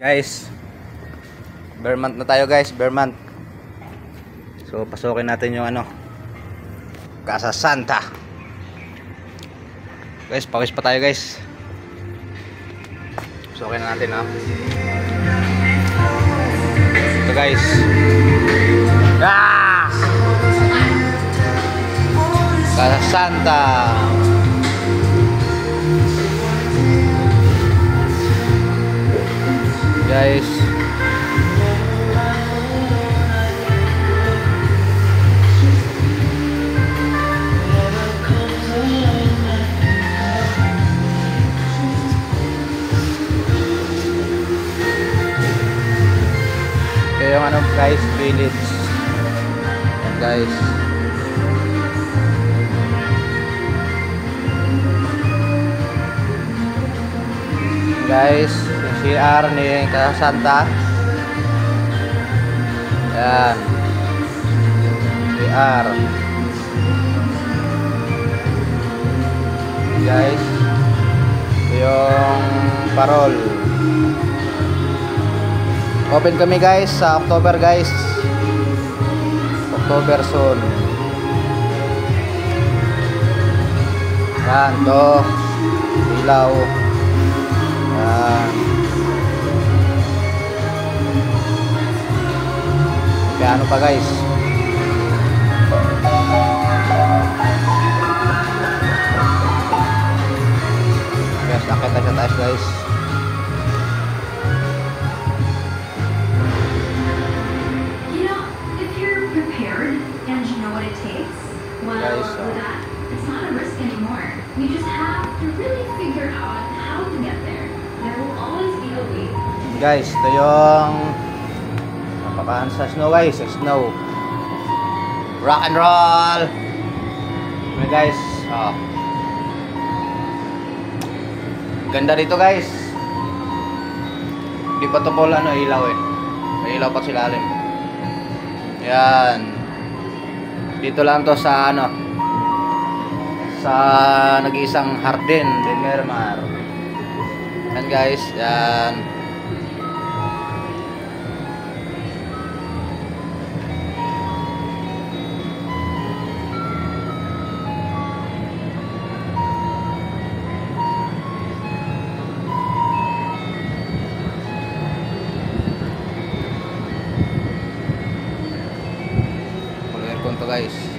Guys, bear month na tayo guys, bear month. So pasukin natin yung Casa Santa. Guys, pawis pa tayo guys. Pasukin na natin ito guys. Casa Santa. Guys, ito yung guys, village. Yan guys. Guys, yung CR ni Casa Santa. Yan. CR. Guys, ito yung parol. Open kami guys sa October guys. October soon. Yan, to ilaw. Yan. Piano pa guys. Guys, akit na sa taas guys. And you know what it takes? Well, it's not a risk anymore. You just have to really figure out how to get there. There will always be a way. Guys, ito yung napakaan sa snow guys, sa snow. Rock and roll. Okay guys, ganda dito guys. Hindi pa to pol ilaw may ilaw pa sila lalim. Yan. Dito lang to sa sa nag-iisang Hardin de Miramar. Yan guys, yan. Full aircon to guys.